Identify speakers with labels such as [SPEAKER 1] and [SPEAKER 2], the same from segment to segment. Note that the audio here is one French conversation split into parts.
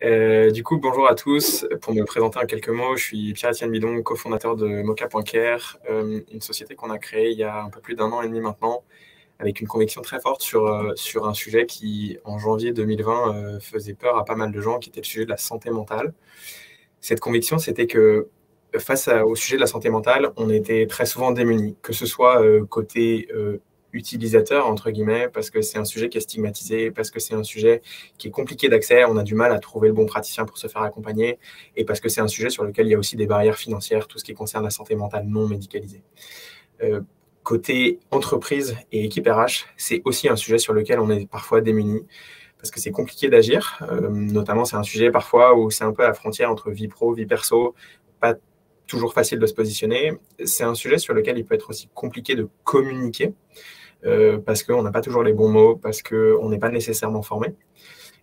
[SPEAKER 1] Du coup, bonjour à tous. Pour me présenter en quelques mots, je suis Pierre-Etienne Bidon, cofondateur de Mocha.care, une société qu'on a créée il y a un peu plus d'un an et demi maintenant, avec une conviction très forte sur un sujet qui, en janvier 2020, faisait peur à pas mal de gens, qui était le sujet de la santé mentale. Cette conviction, c'était que au sujet de la santé mentale, on était très souvent démunis, que ce soit côté utilisateur, entre guillemets, parce que c'est un sujet qui est stigmatisé, parce que c'est un sujet qui est compliqué d'accès, on a du mal à trouver le bon praticien pour se faire accompagner, et parce que c'est un sujet sur lequel il y a aussi des barrières financières, tout ce qui concerne la santé mentale non médicalisée. Côté entreprise et équipe RH, c'est aussi un sujet sur lequel on est parfois démunis, parce que c'est compliqué d'agir. Notamment, c'est un sujet parfois où c'est un peu à la frontière entre vie pro, vie perso, pas toujours facile de se positionner. C'est un sujet sur lequel il peut être aussi compliqué de communiquer, parce qu'on n'a pas toujours les bons mots, parce qu'on n'est pas nécessairement formé.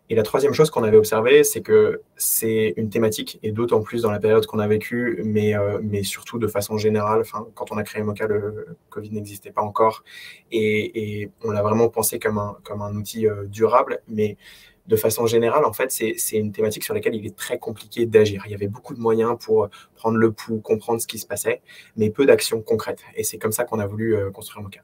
[SPEAKER 1] Et la troisième chose qu'on avait observée, c'est que c'est une thématique, et d'autant plus dans la période qu'on a vécue, mais surtout de façon générale. Quand on a créé Mocha, le Covid n'existait pas encore, et on l'a vraiment pensé comme un outil durable, mais de façon générale, en fait, c'est une thématique sur laquelle il est très compliqué d'agir. Il y avait beaucoup de moyens pour prendre le pouls, comprendre ce qui se passait, mais peu d'actions concrètes. Et c'est comme ça qu'on a voulu construire Mocha.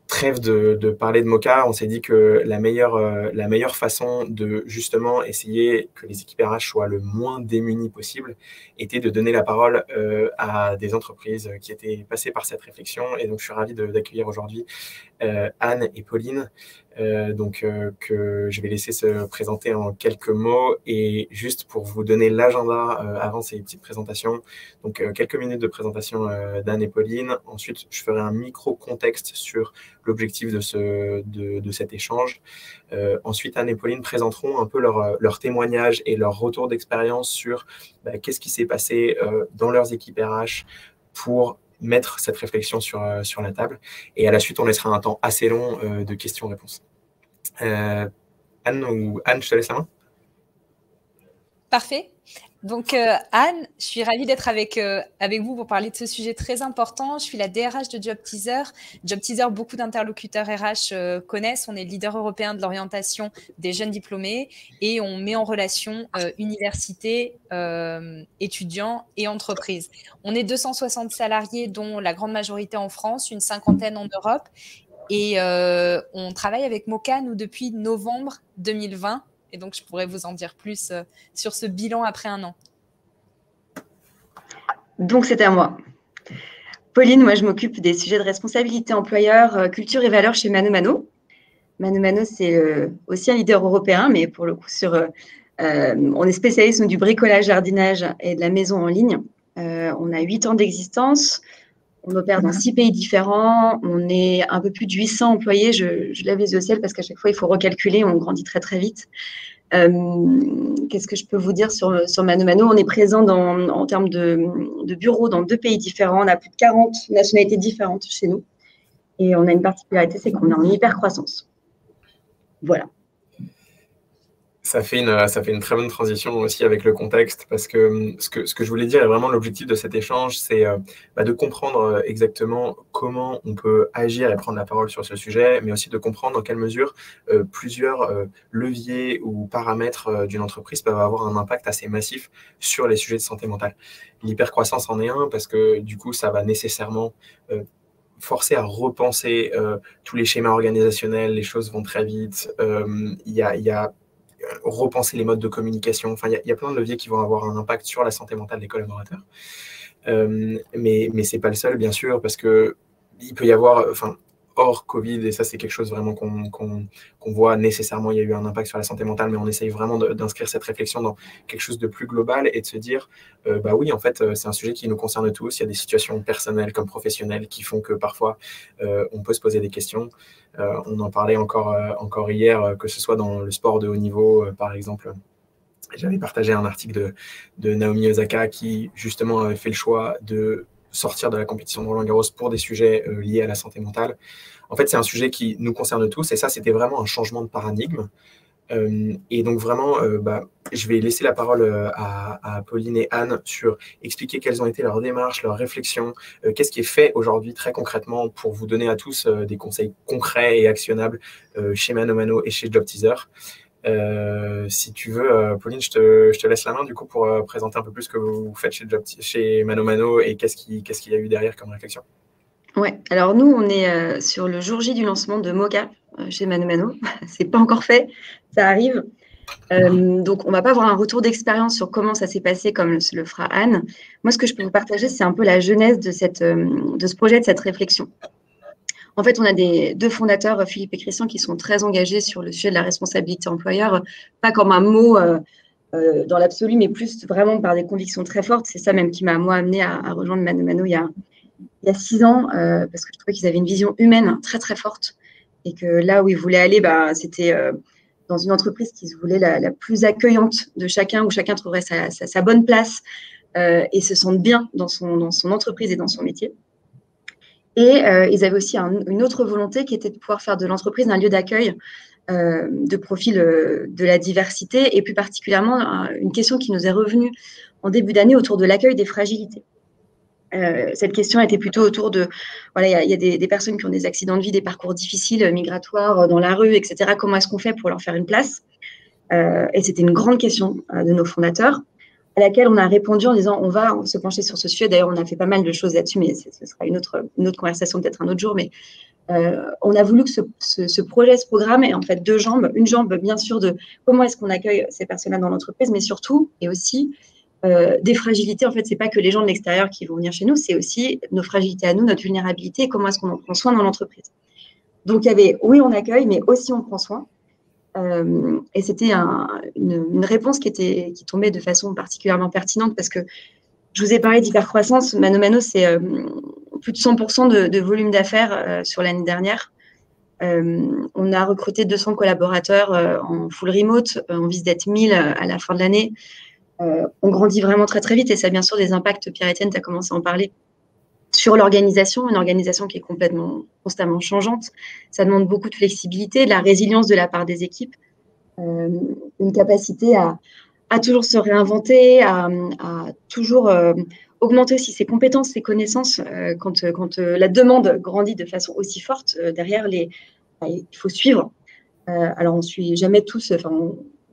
[SPEAKER 1] Trêve de parler de Mocha, on s'est dit que la meilleure façon de justement essayer que les équipes RH soient le moins démunies possible était de donner la parole à des entreprises qui étaient passées par cette réflexion. Et donc, je suis ravi d'accueillir aujourd'hui Anne et Pauline, que je vais laisser se présenter en quelques mots. Et juste pour vous donner l'agenda avant ces petites présentations, donc quelques minutes de présentation d'Anne et Pauline. Ensuite, je ferai un micro-contexte sur l'objectif de cet échange. Ensuite, Anne et Pauline présenteront un peu leur témoignage et leur retour d'expérience sur qu'est-ce qui s'est passé dans leurs équipes RH pour mettre cette réflexion sur la table. Et à la suite, on laissera un temps assez long de questions-réponses. Anne, je te laisse la main.
[SPEAKER 2] Parfait. Donc, Anne, je suis ravie d'être avec vous pour parler de ce sujet très important. Je suis la DRH de Job Teaser. Job Teaser, beaucoup d'interlocuteurs RH connaissent. On est leader européen de l'orientation des jeunes diplômés et on met en relation universités, étudiants et entreprises. On est 260 salariés, dont la grande majorité en France, une cinquantaine en Europe. Et on travaille avec Mocha, nous, depuis novembre 2020. Et donc, je pourrais vous en dire plus sur ce bilan après un an.
[SPEAKER 3] Donc, c'est à moi. Pauline, moi, je m'occupe des sujets de responsabilité employeur, culture et valeurs chez ManoMano. ManoMano, c'est aussi un leader européen, mais pour le coup, on est spécialiste du bricolage, jardinage et de la maison en ligne. On a 8 ans d'existence. On opère dans 6 pays différents. On est un peu plus de 800 employés. Je lève les yeux au ciel parce qu'à chaque fois, il faut recalculer. On grandit très, très vite. Qu'est-ce que je peux vous dire sur ManoMano? On est présent en termes de bureaux dans 2 pays différents. On a plus de 40 nationalités différentes chez nous. Et on a une particularité, c'est qu'on est en hyper croissance. Voilà.
[SPEAKER 1] Ça fait une très bonne transition aussi avec le contexte, parce que ce que je voulais dire, et vraiment l'objectif de cet échange, c'est de comprendre exactement comment on peut agir et prendre la parole sur ce sujet, mais aussi de comprendre dans quelle mesure plusieurs leviers ou paramètres d'une entreprise peuvent avoir un impact assez massif sur les sujets de santé mentale. L'hypercroissance en est un, parce que du coup, ça va nécessairement forcer à repenser tous les schémas organisationnels, les choses vont très vite, il y a repenser les modes de communication. Enfin, il y a plein de leviers qui vont avoir un impact sur la santé mentale des collaborateurs. Mais ce n'est pas le seul, bien sûr, parce qu'il peut y avoir, hors Covid, et ça, c'est quelque chose vraiment qu'on voit nécessairement, il y a eu un impact sur la santé mentale, mais on essaye vraiment d'inscrire cette réflexion dans quelque chose de plus global et de se dire, oui, en fait, c'est un sujet qui nous concerne tous. Il y a des situations personnelles comme professionnelles qui font que parfois, on peut se poser des questions. On en parlait encore hier, que ce soit dans le sport de haut niveau, par exemple. J'avais partagé un article de Naomi Osaka qui, justement, avait fait le choix de sortir de la compétition de Roland-Garros pour des sujets liés à la santé mentale. En fait, c'est un sujet qui nous concerne tous, et ça, c'était vraiment un changement de paradigme. Et donc, vraiment, je vais laisser la parole à Pauline et Anne sur expliquer quelles ont été leurs démarches, leurs réflexions, qu'est-ce qui est fait aujourd'hui très concrètement pour vous donner à tous des conseils concrets et actionnables chez ManoMano et chez Job Teaser. Si tu veux, Pauline, je te laisse la main du coup pour présenter un peu plus ce que vous faites chez Mano Mano et qu'est-ce qu'il y a eu derrière comme réflexion.
[SPEAKER 3] Ouais, alors nous, on est sur le jour J du lancement de Moka chez Mano Mano. C'est pas encore fait, ça arrive. Donc, on va pas avoir un retour d'expérience sur comment ça s'est passé comme le fera Anne. Moi, ce que je peux vous partager, c'est un peu la genèse de ce projet, de cette réflexion. En fait, on a deux fondateurs, Philippe et Christian, qui sont très engagés sur le sujet de la responsabilité employeur, pas comme un mot dans l'absolu, mais plus vraiment par des convictions très fortes. C'est ça même qui m'a, moi, amené à rejoindre Mano Mano il y a 6 ans, parce que je trouvais qu'ils avaient une vision humaine très, très forte. Et que là où ils voulaient aller, c'était dans une entreprise qui se voulait la plus accueillante de chacun, où chacun trouverait sa bonne place et se sente bien dans son entreprise et dans son métier. Et ils avaient aussi une autre volonté qui était de pouvoir faire de l'entreprise un lieu d'accueil de profil de la diversité et plus particulièrement une question qui nous est revenue en début d'année autour de l'accueil des fragilités. Cette question était plutôt autour de, voilà, il y a des personnes qui ont des accidents de vie, des parcours difficiles, migratoires, dans la rue, etc. Comment est-ce qu'on fait pour leur faire une place et c'était une grande question de nos fondateurs, à laquelle on a répondu en disant on va se pencher sur ce sujet. D'ailleurs, on a fait pas mal de choses là-dessus, mais ce sera une autre conversation, peut-être un autre jour. Mais on a voulu que ce projet, ce programme ait en fait 2 jambes. Une jambe, bien sûr, de comment est-ce qu'on accueille ces personnes-là dans l'entreprise, mais surtout, et aussi, des fragilités. En fait, ce n'est pas que les gens de l'extérieur qui vont venir chez nous, c'est aussi nos fragilités à nous, notre vulnérabilité, et comment est-ce qu'on en prend soin dans l'entreprise. Donc, il y avait, oui, on accueille, mais aussi on prend soin. Et c'était une réponse qui tombait de façon particulièrement pertinente parce que je vous ai parlé d'hypercroissance. Mano Mano, c'est plus de 100% de volume d'affaires sur l'année dernière. On a recruté 200 collaborateurs en full remote. On vise d'être 1000 à la fin de l'année. On grandit vraiment très, très vite et ça a bien sûr des impacts. Pierre-Étienne, tu as commencé à en parler. Sur l'organisation, une organisation qui est constamment changeante. Ça demande beaucoup de flexibilité, de la résilience de la part des équipes, une capacité à toujours se réinventer, à toujours augmenter aussi ses compétences, ses connaissances. Quand la demande grandit de façon aussi forte, derrière, il faut suivre. Alors, on ne suit jamais tous,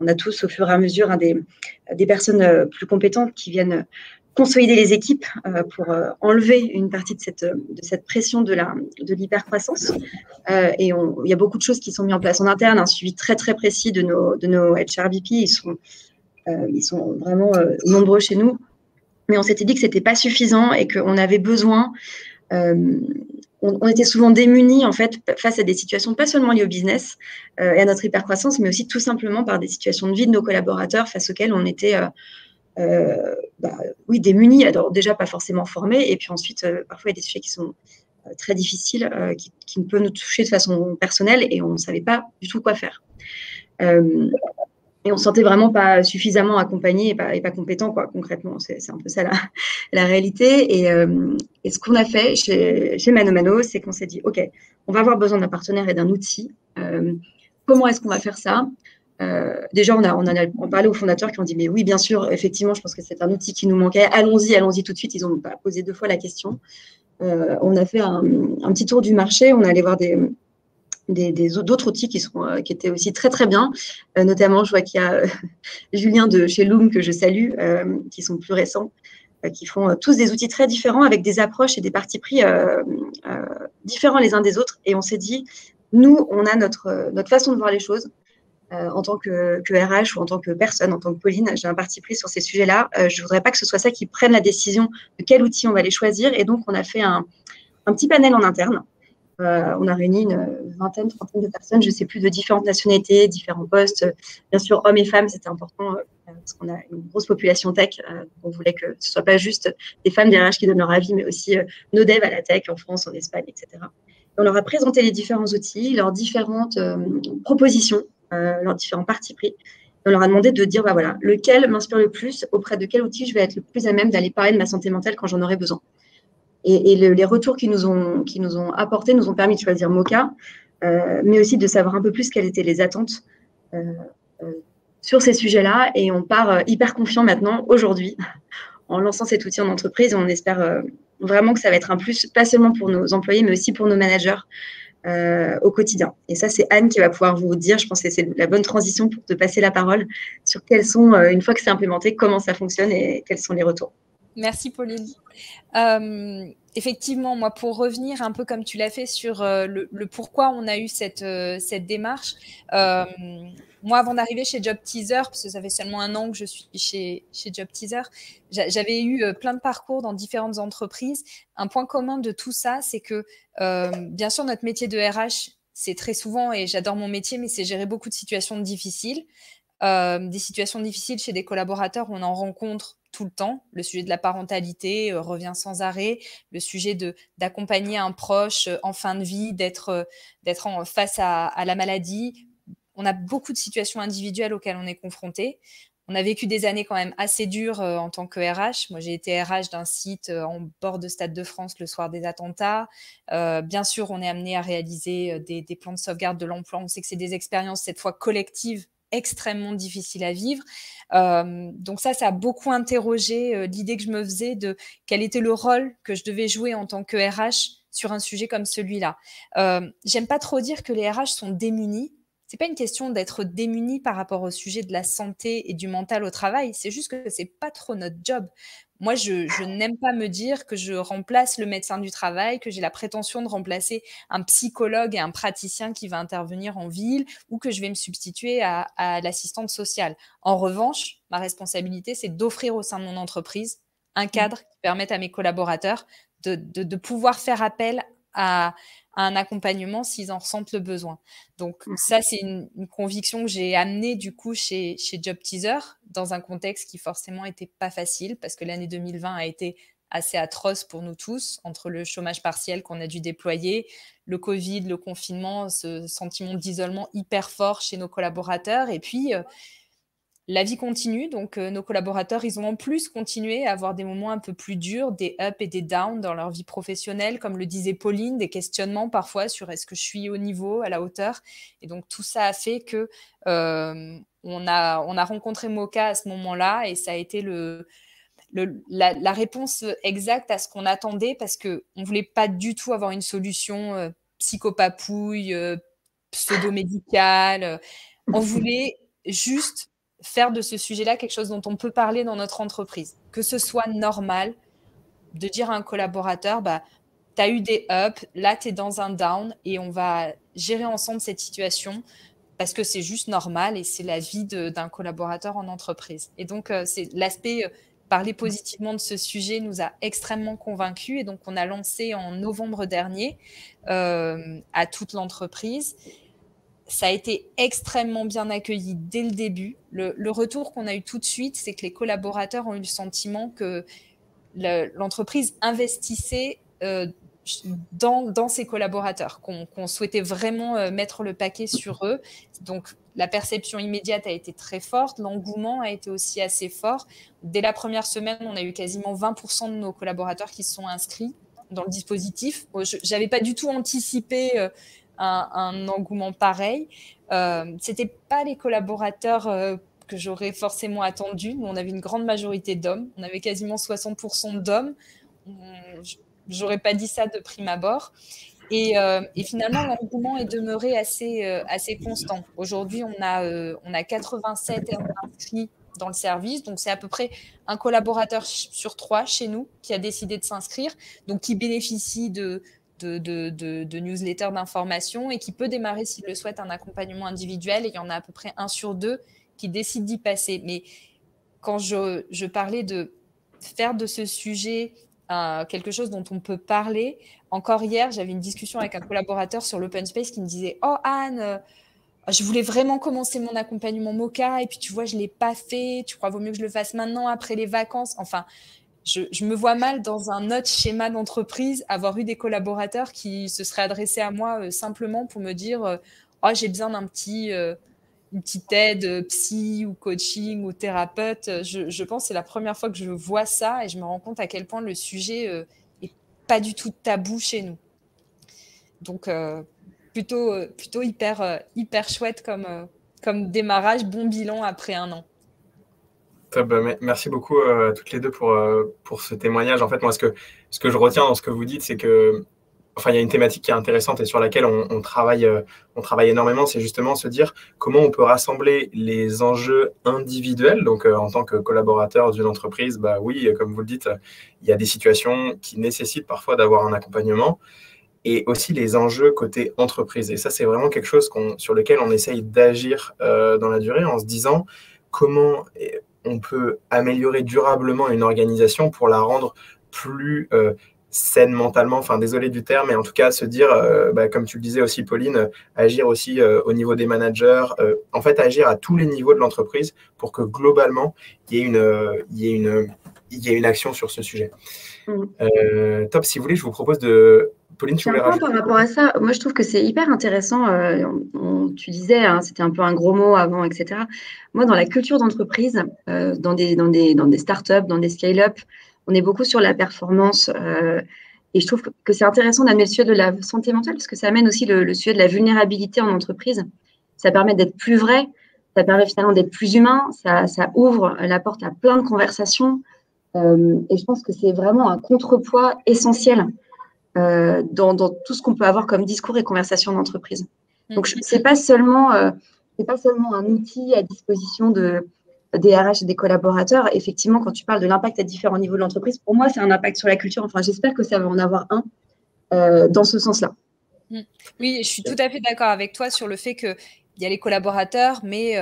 [SPEAKER 3] on a tous au fur et à mesure des personnes plus compétentes qui viennent consolider les équipes pour enlever une partie de cette pression de l'hypercroissance. Et il y a beaucoup de choses qui sont mises en place en interne, un suivi très, très précis de nos HRBP. Ils sont vraiment nombreux chez nous. Mais on s'était dit que ce n'était pas suffisant et qu'on avait besoin… on était souvent démunis en fait, face à des situations pas seulement liées au business et à notre hypercroissance, mais aussi tout simplement par des situations de vie de nos collaborateurs face auxquelles on était… oui, démunis, alors déjà pas forcément formés, et puis ensuite, parfois il y a des sujets qui sont très difficiles, qui peuvent nous toucher de façon personnelle, et on ne savait pas du tout quoi faire. Et on ne se sentait vraiment pas suffisamment accompagné et pas compétent, quoi, concrètement. C'est un peu ça la réalité. Et ce qu'on a fait chez Mano Mano, c'est qu'on s'est dit, OK, on va avoir besoin d'un partenaire et d'un outil. Comment est-ce qu'on va faire ça ? Déjà, on a parlé aux fondateurs qui ont dit mais oui, bien sûr, effectivement, je pense que c'est un outil qui nous manquait. Allons-y tout de suite. Ils n'ont pas posé 2 fois la question. On a fait un petit tour du marché. On allait voir d'autres outils qui étaient aussi très très bien. Notamment, je vois qu'il y a Julien de chez Loom que je salue, qui sont plus récents, qui font tous des outils très différents avec des approches et des partis pris différents les uns des autres. Et on s'est dit, nous, on a notre façon de voir les choses. En tant que RH ou en tant que personne, en tant que Pauline, j'ai un parti pris sur ces sujets-là. Je ne voudrais pas que ce soit ça qui prenne la décision de quel outil on va aller choisir. Et donc, on a fait un petit panel en interne. On a réuni une trentaine de personnes, je ne sais plus, de différentes nationalités, différents postes. Bien sûr, hommes et femmes, c'était important parce qu'on a une grosse population tech. On voulait que ce ne soit pas juste des femmes des RH qui donnent leur avis, mais aussi nos devs à la tech en France, en Espagne, etc. Et on leur a présenté les différents outils, leurs différentes propositions, leurs différents partis pris. On leur a demandé de dire, voilà, lequel m'inspire le plus, auprès de quel outil je vais être le plus à même d'aller parler de ma santé mentale quand j'en aurai besoin. Et les retours qu'ils nous ont apportés nous ont permis de choisir Moka, mais aussi de savoir un peu plus quelles étaient les attentes sur ces sujets-là. Et on part hyper confiant maintenant, aujourd'hui, en lançant cet outil en entreprise. Et on espère vraiment que ça va être un plus, pas seulement pour nos employés, mais aussi pour nos managers, au quotidien. Et ça, c'est Anne qui va pouvoir vous dire, je pense que c'est la bonne transition pour te passer la parole sur quels sont, une fois que c'est implémenté, comment ça fonctionne et quels sont les retours.
[SPEAKER 2] Merci Pauline. Effectivement, moi, pour revenir un peu comme tu l'as fait sur le pourquoi on a eu cette démarche, moi, avant d'arriver chez Job Teaser, parce que ça fait seulement 1 an que je suis chez Job Teaser, j'avais eu plein de parcours dans différentes entreprises. Un point commun de tout ça, c'est que, bien sûr, notre métier de RH, c'est très souvent, et j'adore mon métier, mais c'est gérer beaucoup de situations difficiles. Des situations difficiles chez des collaborateurs, on en rencontre tout le temps. Le sujet de la parentalité revient sans arrêt. Le sujet d'accompagner un proche en fin de vie, d'être face à la maladie. On a beaucoup de situations individuelles auxquelles on est confronté. On a vécu des années quand même assez dures en tant que RH. Moi, j'ai été RH d'un site en bord de Stade de France le soir des attentats. Bien sûr, on est amené à réaliser des plans de sauvegarde de l'emploi. On sait que c'est des expériences, cette fois collectives, extrêmement difficiles à vivre. Donc ça a beaucoup interrogé l'idée que je me faisais de quel était le rôle que je devais jouer en tant que RH sur un sujet comme celui-là. J'aime pas trop dire que les RH sont démunis. C'est pas une question d'être démuni par rapport au sujet de la santé et du mental au travail. C'est juste que c'est pas trop notre job. Moi, je n'aime pas me dire que je remplace le médecin du travail, que j'ai la prétention de remplacer un psychologue et un praticien qui va intervenir en ville ou que je vais me substituer à l'assistante sociale. En revanche, ma responsabilité, c'est d'offrir au sein de mon entreprise un cadre qui permette à mes collaborateurs de pouvoir faire appel à un accompagnement s'ils en ressentent le besoin. Donc ça, c'est une conviction que j'ai amenée du coup chez Job Teaser dans un contexte qui forcément n'était pas facile parce que l'année 2020 a été assez atroce pour nous tous, entre le chômage partiel qu'on a dû déployer, le Covid, le confinement, ce sentiment d'isolement hyper fort chez nos collaborateurs et puis la vie continue, donc nos collaborateurs, ils ont en plus continué à avoir des moments un peu plus durs, des ups et des downs dans leur vie professionnelle, comme le disait Pauline, des questionnements parfois sur est-ce que je suis au niveau, à la hauteur. Et donc tout ça a fait que on a rencontré Moka à ce moment-là et ça a été la réponse exacte à ce qu'on attendait parce qu'on ne voulait pas du tout avoir une solution psychopapouille, pseudo-médicale. On voulait juste faire de ce sujet-là quelque chose dont on peut parler dans notre entreprise. Que ce soit normal de dire à un collaborateur, tu as eu des ups, là tu es dans un down et on va gérer ensemble cette situation parce que c'est juste normal et c'est la vie d'un collaborateur en entreprise. Et donc, c'est l'aspect parler positivement de ce sujet nous a extrêmement convaincus et donc on a lancé en novembre dernier à toute l'entreprise. Ça a été extrêmement bien accueilli dès le début. Le retour qu'on a eu tout de suite, c'est que les collaborateurs ont eu le sentiment que l'entreprise investissait dans ses collaborateurs, qu'on souhaitait vraiment mettre le paquet sur eux. Donc, la perception immédiate a été très forte, l'engouement a été aussi assez fort. Dès la première semaine, on a eu quasiment 20% de nos collaborateurs qui se sont inscrits dans le dispositif. Je n'avais pas du tout anticipé un engouement pareil. C'était pas les collaborateurs que j'aurais forcément attendu. Nous, on avait une grande majorité d'hommes. On avait quasiment 60% d'hommes. J'aurais pas dit ça de prime abord. Et finalement, l'engouement est demeuré assez constant. Aujourd'hui, on a 87 inscrits dans le service. Donc, c'est à peu près un collaborateur sur 3 chez nous qui a décidé de s'inscrire, donc qui bénéficie de newsletters d'information et qui peut démarrer, s'il le souhaite, un accompagnement individuel. Et il y en a à peu près 1 sur 2 qui décident d'y passer. Mais quand je parlais de faire de ce sujet quelque chose dont on peut parler, encore hier, j'avais une discussion avec un collaborateur sur l'open space qui me disait « Oh Anne, je voulais vraiment commencer mon accompagnement Moka et puis tu vois, je ne l'ai pas fait. Tu crois vaut mieux que je le fasse maintenant, après les vacances ?» Enfin, je me vois mal dans un autre schéma d'entreprise avoir eu des collaborateurs qui se seraient adressés à moi simplement pour me dire oh, j'ai besoin une petite aide psy ou coaching ou thérapeute. Je pense que c'est la première fois que je vois ça et je me rends compte à quel point le sujet est pas du tout tabou chez nous. Donc, plutôt hyper chouette comme démarrage, bon bilan après 1 an.
[SPEAKER 1] Merci beaucoup à toutes les deux pour ce témoignage. En fait, moi, ce que je retiens dans ce que vous dites, c'est que enfin, il y a une thématique qui est intéressante et sur laquelle on travaille énormément, c'est justement se dire comment on peut rassembler les enjeux individuels. Donc, en tant que collaborateur d'une entreprise, bah oui, comme vous le dites, il y a des situations qui nécessitent parfois d'avoir un accompagnement et aussi les enjeux côté entreprise. Et ça, c'est vraiment quelque chose sur lequel on essaye d'agir dans la durée en se disant comment on peut améliorer durablement une organisation pour la rendre plus saine mentalement, enfin désolé du terme, mais en tout cas se dire, comme tu le disais aussi Pauline, agir aussi au niveau des managers, en fait agir à tous les niveaux de l'entreprise pour que globalement il y ait une action sur ce sujet. Top, si vous voulez, je vous propose de... Pauline, tu voulais rajouter
[SPEAKER 3] par rapport à ça, moi je trouve que c'est hyper intéressant. Tu disais, hein, c'était un peu un gros mot avant, etc. Moi, dans la culture d'entreprise, dans des startups, dans des scale-up, on est beaucoup sur la performance. Et je trouve que c'est intéressant d'amener le sujet de la santé mentale parce que ça amène aussi le sujet de la vulnérabilité en entreprise. Ça permet d'être plus vrai, ça permet finalement d'être plus humain, ça ouvre la porte à plein de conversations. Et je pense que c'est vraiment un contrepoids essentiel dans tout ce qu'on peut avoir comme discours et conversation d'entreprise. Donc, ce n'est pas seulement un outil à disposition des RH et des collaborateurs. Effectivement, quand tu parles de l'impact à différents niveaux de l'entreprise, pour moi, c'est un impact sur la culture. Enfin, j'espère que ça va en avoir un dans ce sens-là.
[SPEAKER 2] Oui, je suis tout à fait d'accord avec toi sur le fait qu'il y a les collaborateurs, mais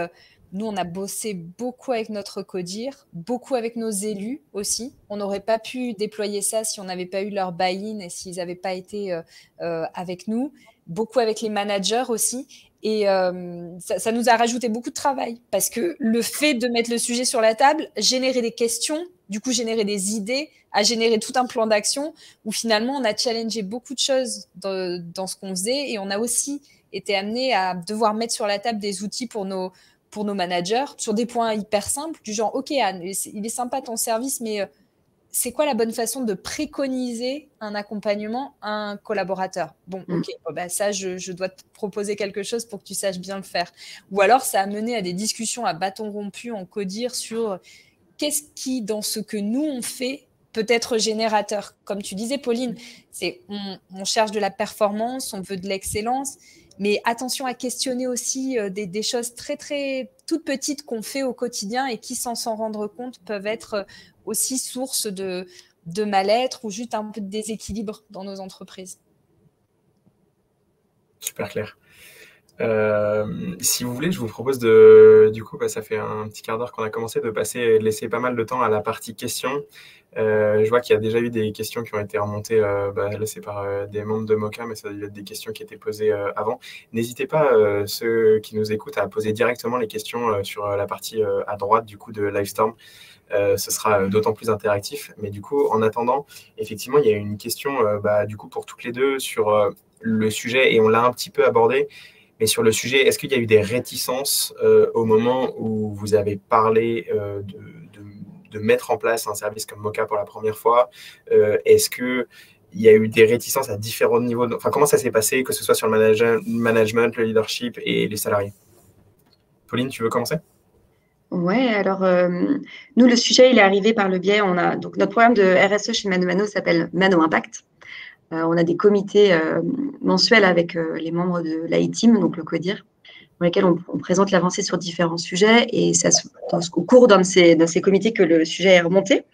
[SPEAKER 2] nous, on a bossé beaucoup avec notre codir, beaucoup avec nos élus aussi. On n'aurait pas pu déployer ça si on n'avait pas eu leur buy-in et s'ils n'avaient pas été avec nous. Beaucoup avec les managers aussi. Et ça nous a rajouté beaucoup de travail parce que le fait de mettre le sujet sur la table, générer des questions, du coup générer des idées, a généré tout un plan d'action où finalement on a challengé beaucoup de choses dans ce qu'on faisait et on a aussi été amené à devoir mettre sur la table des outils pour nos managers sur des points hyper simples du genre ok Anne, il est sympa ton service mais c'est quoi la bonne façon de préconiser un accompagnement à un collaborateur? Bon, ok, ça, je dois te proposer quelque chose pour que tu saches bien le faire. Ou alors, ça a mené à des discussions à bâton rompu en codir sur qu'est-ce qui, dans ce que nous, on fait, peut être générateur. Comme tu disais, Pauline, on cherche de la performance, on veut de l'excellence, mais attention à questionner aussi des choses très, très toutes petites qu'on fait au quotidien et qui, sans s'en rendre compte, peuvent être aussi source de mal-être ou juste un peu de déséquilibre dans nos entreprises.
[SPEAKER 1] Super clair. Si vous voulez, je vous propose du coup, ça fait un petit quart d'heure qu'on a commencé, de laisser pas mal de temps à la partie questions. Je vois qu'il y a déjà eu des questions qui ont été remontées, là c'est par des membres de Moka, mais ça doit être des questions qui étaient posées avant. N'hésitez pas, ceux qui nous écoutent, à poser directement les questions sur la partie à droite du coup de Livestorm. Ce sera d'autant plus interactif. Mais du coup, en attendant, effectivement, il y a une question du coup pour toutes les deux sur le sujet, et on l'a un petit peu abordé. Mais sur le sujet, est-ce qu'il y a eu des réticences au moment où vous avez parlé de mettre en place un service comme Moka pour la première fois? Est-ce qu'il y a eu des réticences à différents niveaux Enfin, comment ça s'est passé, que ce soit sur le management, le leadership et les salariés? Pauline, tu veux commencer?
[SPEAKER 3] Ouais, alors nous, le sujet, il est arrivé par le biais, donc notre programme de RSE chez Mano s'appelle Mano Impact. On a des comités mensuels avec les membres de l'I-Team, donc le CODIR, dans lesquels on présente l'avancée sur différents sujets. Et c'est au cours d'un de ces comités que le sujet est remonté.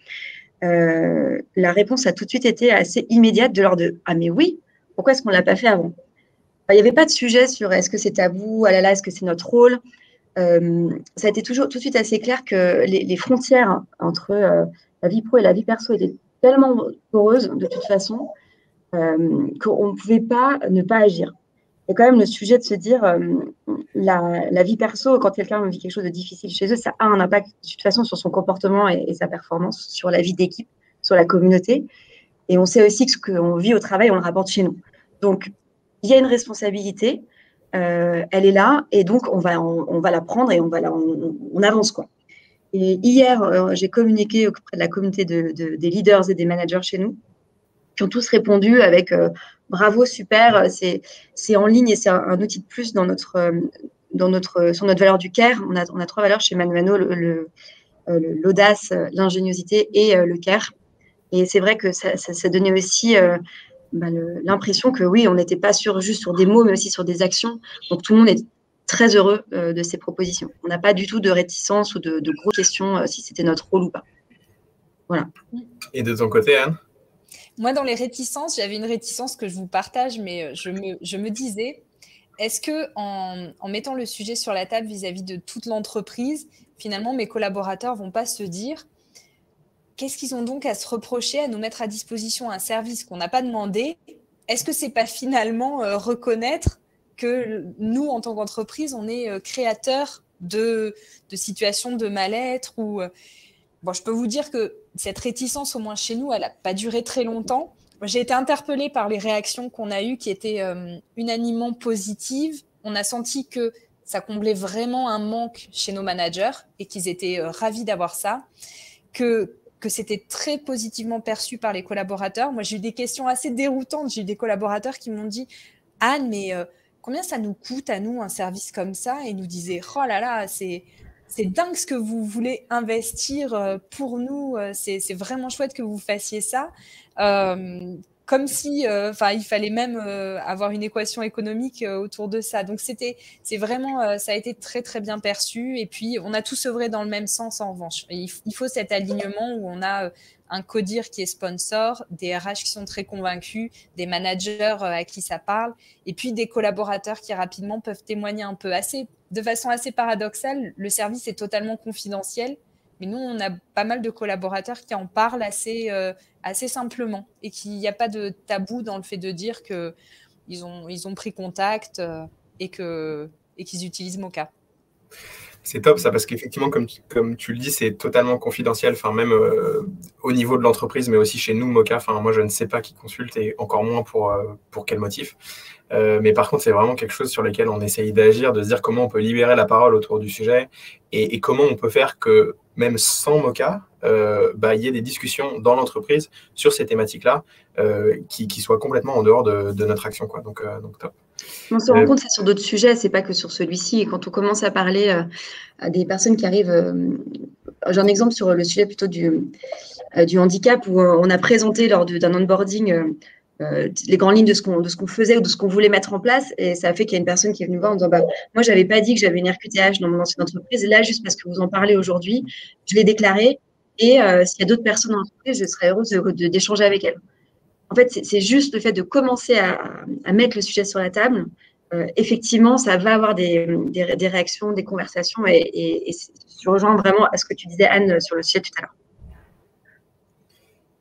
[SPEAKER 3] La réponse a tout de suite été assez immédiate de l'ordre de « Ah mais oui, pourquoi est-ce qu'on ne l'a pas fait avant ?» Il n'y avait pas de sujet sur « Est-ce que c'est tabou? Ah là là, est-ce que c'est notre rôle ?» Ça a été toujours tout de suite assez clair que les frontières entre la vie pro et la vie perso étaient tellement poreuses de toute façon qu'on ne pouvait pas ne pas agir. Il y a quand même le sujet de se dire la vie perso, quand quelqu'un vit quelque chose de difficile chez eux, ça a un impact de toute façon sur son comportement et sa performance, sur la vie d'équipe, sur la communauté. Et on sait aussi que ce qu'on vit au travail, on le rapporte chez nous. Donc, il y a une responsabilité, elle est là, et donc on va la prendre et on avance, quoi. Et hier, j'ai communiqué auprès de la communauté des leaders et des managers chez nous, qui ont tous répondu avec bravo, super, c'est en ligne et c'est un outil de plus sur notre valeur du care. On a 3 valeurs chez Mano, l'audace, l'ingéniosité et le care. Et c'est vrai que ça donnait aussi l'impression que oui, on n'était pas juste sur des mots, mais aussi sur des actions. Donc, tout le monde est très heureux de ces propositions. On n'a pas du tout de réticence ou de grosses questions si c'était notre rôle ou pas. Voilà.
[SPEAKER 1] Et de ton côté, Anne?
[SPEAKER 2] Moi, dans les réticences, j'avais une réticence que je vous partage, mais je me disais, est-ce que en mettant le sujet sur la table vis-à-vis de toute l'entreprise, finalement, mes collaborateurs vont pas se dire qu'est-ce qu'ils ont donc à se reprocher, à nous mettre à disposition un service qu'on n'a pas demandé? Est-ce que c'est pas finalement reconnaître que nous, en tant qu'entreprise, on est créateurs de situations de mal-être ou bon, je peux vous dire que cette réticence, au moins chez nous, elle n'a pas duré très longtemps. J'ai été interpellée par les réactions qu'on a eues qui étaient unanimement positives. On a senti que ça comblait vraiment un manque chez nos managers et qu'ils étaient ravis d'avoir ça, que c'était très positivement perçu par les collaborateurs. Moi, j'ai eu des questions assez déroutantes. J'ai eu des collaborateurs qui m'ont dit « Anne, mais combien ça nous coûte à nous un service comme ça ?» Et ils nous disaient « Oh là là, c'est dingue ce que vous voulez investir pour nous. C'est vraiment chouette que vous fassiez ça. » Comme si, il fallait même avoir une équation économique autour de ça. Donc, c'est vraiment, ça a été très, très bien perçu. Et puis, on a tous œuvré dans le même sens, en revanche. Et il faut cet alignement où on a un codir qui est sponsor, des RH qui sont très convaincus, des managers à qui ça parle, et puis des collaborateurs qui rapidement peuvent témoigner un peu de façon assez paradoxale. Le service est totalement confidentiel, mais nous, on a pas mal de collaborateurs qui en parlent assez simplement et qu'il n'y a pas de tabou dans le fait de dire qu'ils ont pris contact et qu'ils utilisent Moka.
[SPEAKER 1] C'est top ça, parce qu'effectivement, comme tu le dis, c'est totalement confidentiel, enfin même au niveau de l'entreprise, mais aussi chez nous, Moka. Enfin, moi, je ne sais pas qui consulte et encore moins pour quel motif. Mais par contre, c'est vraiment quelque chose sur lequel on essaye d'agir, de se dire comment on peut libérer la parole autour du sujet et comment on peut faire que même sans Moka, il y ait des discussions dans l'entreprise sur ces thématiques-là qui soient complètement en dehors de notre action, quoi. Donc top.
[SPEAKER 3] On se rend compte, c'est sur d'autres sujets, c'est pas que sur celui-ci. Et quand on commence à parler à des personnes qui arrivent, j'ai un exemple sur le sujet plutôt du handicap où on a présenté lors d'un onboarding les grandes lignes de ce qu'on faisait ou de ce qu'on voulait mettre en place. Et ça a fait qu'il y a une personne qui est venue voir en disant moi, je n'avais pas dit que j'avais une RQTH dans mon ancienne entreprise. Et là, juste parce que vous en parlez aujourd'hui, je l'ai déclaré. Et s'il y a d'autres personnes dans l'entreprise, je serais heureuse d'échanger avec elles. En fait, c'est juste le fait de commencer à mettre le sujet sur la table. Effectivement, ça va avoir des réactions, des conversations. Et je rejoins vraiment à ce que tu disais, Anne, sur le sujet tout à l'heure.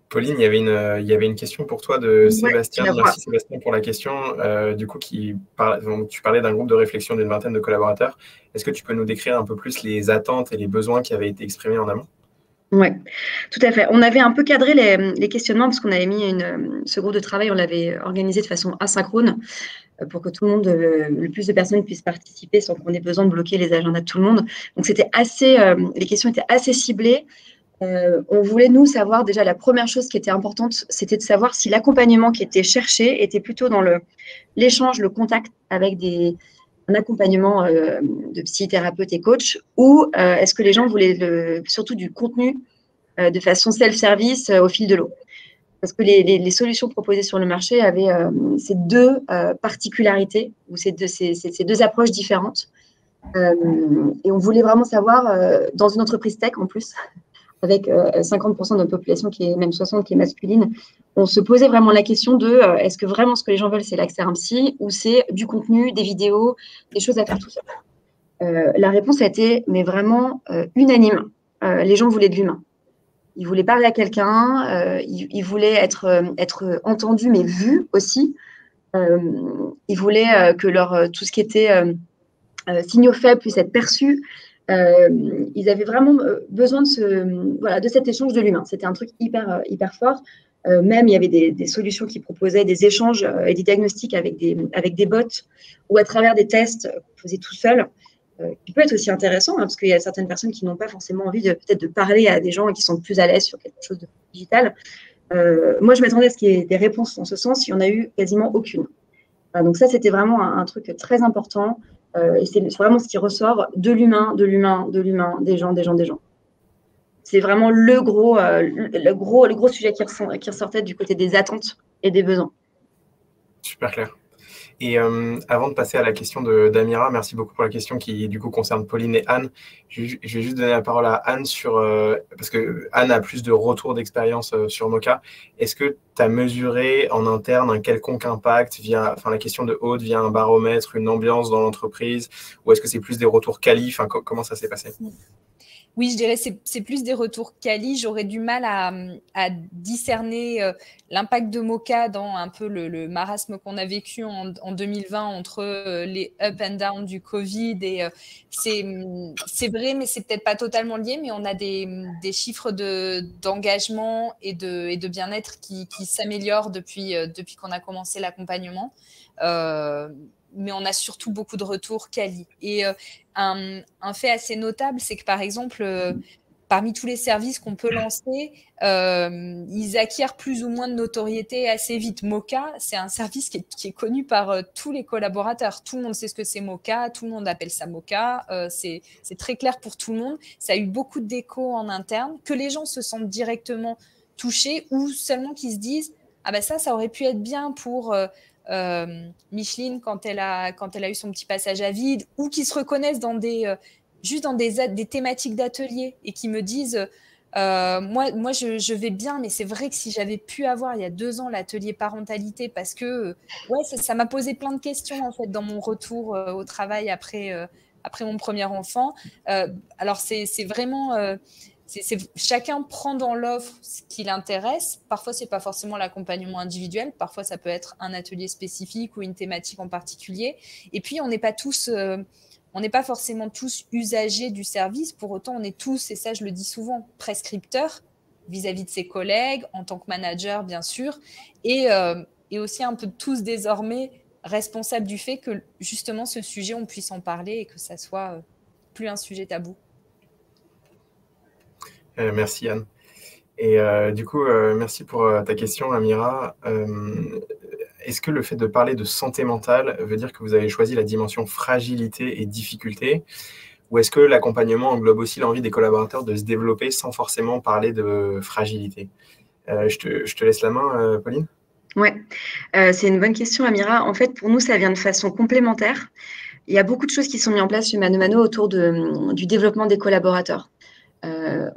[SPEAKER 1] Pauline, il y avait une question pour toi de Sébastien.
[SPEAKER 3] Ouais,
[SPEAKER 1] merci Sébastien pour la question. Du coup, donc, tu parlais d'un groupe de réflexion d'une vingtaine de collaborateurs. Est-ce que tu peux nous décrire un peu plus les attentes et les besoins qui avaient été exprimés en amont?
[SPEAKER 3] Oui, tout à fait. On avait un peu cadré les questionnements parce qu'on avait mis ce groupe de travail, on l'avait organisé de façon asynchrone pour que tout le monde, le plus de personnes puissent participer sans qu'on ait besoin de bloquer les agendas de tout le monde. Donc, les questions étaient assez ciblées. On voulait, nous, savoir déjà la première chose qui était importante, c'était de savoir si l'accompagnement qui était cherché était plutôt dans l'échange, le contact avec un accompagnement de psychothérapeute et coach, ou est-ce que les gens voulaient surtout du contenu de façon self-service au fil de l'eau. Parce que les solutions proposées sur le marché avaient ces deux particularités, ou ces deux approches différentes. Et on voulait vraiment savoir, dans une entreprise tech en plus, avec 50% de notre population, qui est même 60%, qui est masculine, on se posait vraiment la question de est-ce que vraiment ce que les gens veulent, c'est l'accès à un psy ou c'est du contenu, des vidéos, des choses à faire tout seul. La réponse a été, mais vraiment unanime. Les gens voulaient de l'humain. Ils voulaient parler à quelqu'un, ils voulaient être entendus, mais vus aussi. Ils voulaient que tout ce qui était signaux faibles puisse être perçu. Ils avaient vraiment besoin de cet échange de l'humain. C'était un truc hyper fort. Même, il y avait des solutions qui proposaient des échanges et des diagnostics avec des bots ou à travers des tests qu'on faisait tout seul, qui peut être aussi intéressant, parce qu'il y a certaines personnes qui n'ont pas forcément envie peut-être de parler à des gens et qui sont plus à l'aise sur quelque chose de digital. Moi, je m'attendais à ce qu'il y ait des réponses en ce sens. Il n'y en a eu quasiment aucune. Donc ça, c'était vraiment un truc très important. Et c'est vraiment ce qui ressort de l'humain, des gens. C'est vraiment le gros sujet qui ressortait du côté des attentes et des besoins.
[SPEAKER 1] Super clair. Et avant de passer à la question d'Amira, merci beaucoup pour la question qui du coup concerne Pauline et Anne. Je vais juste donner la parole à Anne parce que Anne a plus de retours d'expérience sur Mocha. Est-ce que tu as mesuré en interne un quelconque impact via la question de Aude, via un baromètre, une ambiance dans l'entreprise, ou est-ce que c'est plus des retours quali? Comment ça s'est passé?
[SPEAKER 2] Oui, je dirais que c'est plus des retours quali. J'aurais du mal à discerner l'impact de Mocha dans un peu le marasme qu'on a vécu en 2020 entre les up and down du Covid. Et c'est vrai, mais c'est peut-être pas totalement lié, mais on a des chiffres d'engagement et de bien-être qui s'améliorent depuis qu'on a commencé l'accompagnement. Mais on a surtout beaucoup de retours quali. Et un fait assez notable, c'est que par exemple, parmi tous les services qu'on peut lancer, ils acquièrent plus ou moins de notoriété assez vite. Mocha, c'est un service qui est connu par tous les collaborateurs. Tout le monde sait ce que c'est Mocha, tout le monde appelle ça Mocha. C'est très clair pour tout le monde. Ça a eu beaucoup d'écho en interne, que les gens se sentent directement touchés ou seulement qu'ils se disent « Ah ben ça aurait pu être bien pour… Micheline quand elle a eu son petit passage à vide, ou qui se reconnaissent dans juste dans des thématiques d'atelier et qui me disent moi je vais bien, mais c'est vrai que si j'avais pu avoir il y a 2 ans l'atelier parentalité, parce que ouais, ça m'a posé plein de questions en fait dans mon retour au travail après mon premier enfant. Alors c'est vraiment chacun prend dans l'offre ce qui l'intéresse. Parfois, c'est pas forcément l'accompagnement individuel. Parfois, ça peut être un atelier spécifique ou une thématique en particulier. Et puis, on n'est pas forcément tous usagers du service. Pour autant, on est tous, et ça, je le dis souvent, prescripteurs vis-à-vis de ses collègues, en tant que manager, bien sûr, et aussi un peu tous désormais responsables du fait que, justement, ce sujet, on puisse en parler et que ça soit plus un sujet tabou.
[SPEAKER 1] Merci Anne. Et du coup, merci pour ta question, Amira. Est-ce que le fait de parler de santé mentale veut dire que vous avez choisi la dimension fragilité et difficulté, ou est-ce que l'accompagnement englobe aussi l'envie des collaborateurs de se développer sans forcément parler de fragilité? Je te laisse la main, Pauline.
[SPEAKER 3] Ouais, c'est une bonne question, Amira. En fait, pour nous, ça vient de façon complémentaire. Il y a beaucoup de choses qui sont mises en place chez Mano Mano autour du développement des collaborateurs.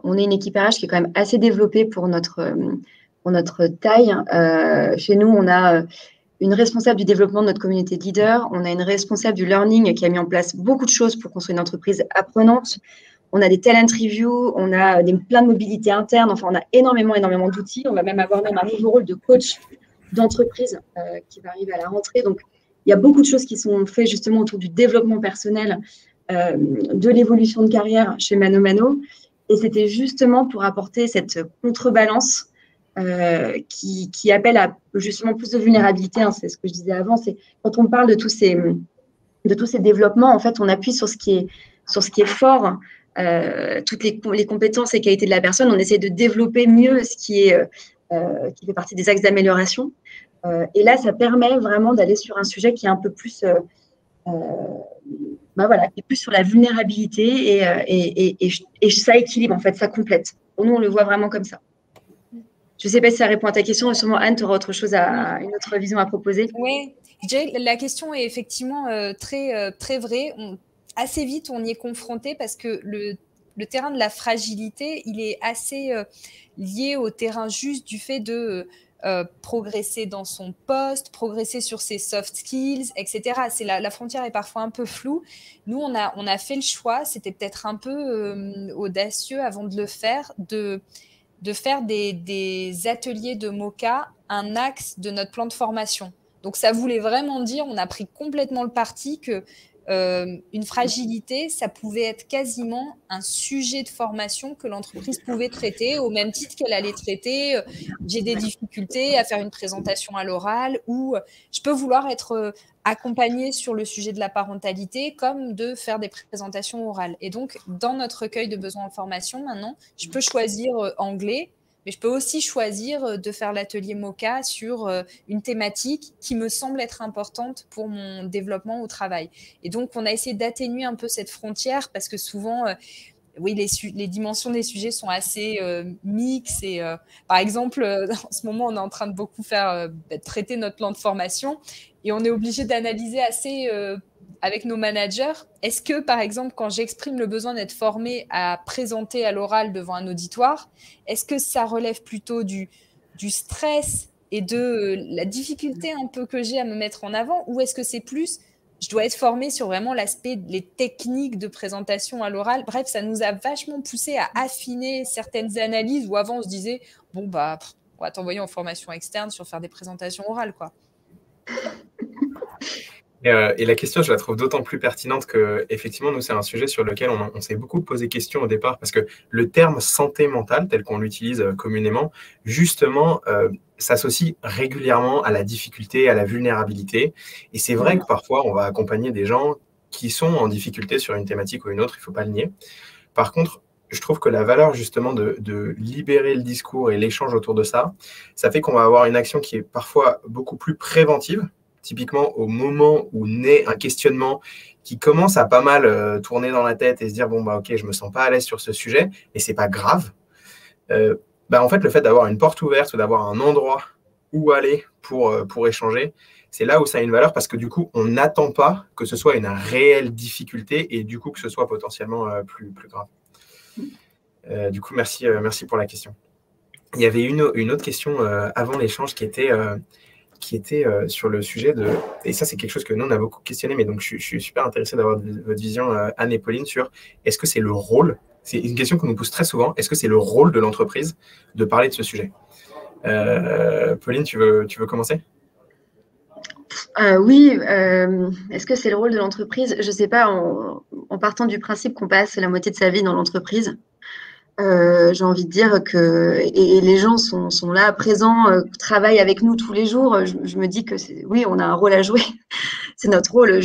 [SPEAKER 3] On est une équipe RH qui est quand même assez développée pour notre taille. Chez nous, on a une responsable du développement de notre communauté de leaders. On a une responsable du learning qui a mis en place beaucoup de choses pour construire une entreprise apprenante. On a des talent reviews, on a plein de mobilité interne. Enfin, on a énormément d'outils. On va même avoir un nouveau rôle de coach d'entreprise qui va arriver à la rentrée. Donc, il y a beaucoup de choses qui sont faites justement autour du développement personnel, de l'évolution de carrière chez Mano Mano. Et c'était justement pour apporter cette contrebalance qui appelle à justement plus de vulnérabilité. C'est ce que je disais avant. C'est quand on parle de tous ces développements, en fait, on appuie sur ce qui est fort, toutes les compétences et qualités de la personne. On essaie de développer mieux ce qui fait partie des axes d'amélioration. Et là, ça permet vraiment d'aller sur un sujet qui est un peu plus, qui est plus sur la vulnérabilité et ça équilibre, en fait, ça complète. Pour nous, on le voit vraiment comme ça. Je ne sais pas si ça répond à ta question. Sûrement, Anne, tu auras une autre vision à proposer.
[SPEAKER 2] Oui, la question est effectivement très, très vraie. Assez vite, on y est confronté parce que le terrain de la fragilité, il est assez lié au terrain juste du fait de progresser dans son poste, progresser sur ses soft skills, etc. La frontière est parfois un peu floue. Nous, on a fait le choix, c'était peut-être un peu audacieux avant de le faire, de faire des ateliers de Mocha un axe de notre plan de formation. Donc, ça voulait vraiment dire, on a pris complètement le parti que une fragilité, ça pouvait être quasiment un sujet de formation que l'entreprise pouvait traiter, au même titre qu'elle allait traiter j'ai des difficultés à faire une présentation à l'oral, ou je peux vouloir être accompagnée sur le sujet de la parentalité, comme de faire des présentations orales. Et donc, dans notre recueil de besoins en formation, maintenant, je peux choisir anglais, mais je peux aussi choisir de faire l'atelier Mocha sur une thématique qui me semble être importante pour mon développement au travail. Et donc, on a essayé d'atténuer un peu cette frontière parce que souvent, oui, les dimensions des sujets sont assez mixtes. Et, par exemple, en ce moment, on est en train de beaucoup traiter notre plan de formation et on est obligé d'analyser assez avec nos managers. Est-ce que, par exemple, quand j'exprime le besoin d'être formé à présenter à l'oral devant un auditoire, est-ce que ça relève plutôt du stress et de la difficulté un peu que j'ai à me mettre en avant, ou est-ce que c'est plus je dois être formée sur vraiment l'aspect, les techniques de présentation à l'oral. Bref, ça nous a vachement poussé à affiner certaines analyses où avant on se disait, bon, bah, on va t'envoyer en formation externe sur faire des présentations orales, quoi.
[SPEAKER 1] Et la question, je la trouve d'autant plus pertinente que, effectivement, nous, c'est un sujet sur lequel on s'est beaucoup posé question au départ, parce que le terme santé mentale, tel qu'on l'utilise communément, justement, s'associe régulièrement à la difficulté, à la vulnérabilité. Et c'est vrai que parfois, on va accompagner des gens qui sont en difficulté sur une thématique ou une autre, il ne faut pas le nier. Par contre, je trouve que la valeur justement de libérer le discours et l'échange autour de ça, ça fait qu'on va avoir une action qui est parfois beaucoup plus préventive. Typiquement, au moment où naît un questionnement qui commence à pas mal tourner dans la tête et se dire bon bah ok, je me sens pas à l'aise sur ce sujet, et c'est pas grave. En fait, le fait d'avoir une porte ouverte ou d'avoir un endroit où aller pour échanger, c'est là où ça a une valeur, parce que du coup, on n'attend pas que ce soit une réelle difficulté et du coup que ce soit potentiellement plus grave. Du coup, merci pour la question. Il y avait une autre question avant l'échange qui était sur le sujet de... Et ça, c'est quelque chose que nous, on a beaucoup questionné, mais donc je suis super intéressé d'avoir votre vision, Anne et Pauline, sur est-ce que c'est le rôle, c'est une question qu'on nous pose très souvent, est-ce que c'est le rôle de l'entreprise de parler de ce sujet? Pauline, tu veux commencer?
[SPEAKER 3] Oui, est-ce que c'est le rôle de l'entreprise? Je ne sais pas, en partant du principe qu'on passe la moitié de sa vie dans l'entreprise, j'ai envie de dire que et les gens sont là, présents, travaillent avec nous tous les jours. Je me dis que oui, on a un rôle à jouer. C'est notre rôle.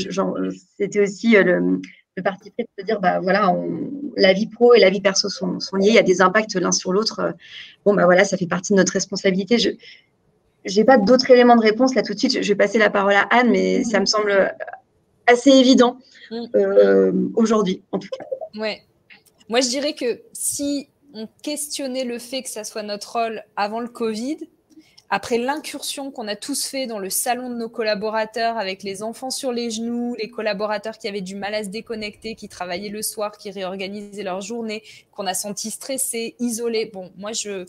[SPEAKER 3] C'était aussi le parti pris de se dire, bah voilà, la vie pro et la vie perso sont liées. Il y a des impacts l'un sur l'autre. Bon, bah voilà, ça fait partie de notre responsabilité. Je n'ai pas d'autres éléments de réponse là tout de suite. Je vais passer la parole à Anne, mais ça me semble assez évident aujourd'hui, en tout cas.
[SPEAKER 2] Ouais. Moi, je dirais que si on questionnait le fait que ça soit notre rôle avant le Covid, après l'incursion qu'on a tous fait dans le salon de nos collaborateurs avec les enfants sur les genoux, les collaborateurs qui avaient du mal à se déconnecter, qui travaillaient le soir, qui réorganisaient leur journée, qu'on a senti stressés, isolés. Bon, moi, je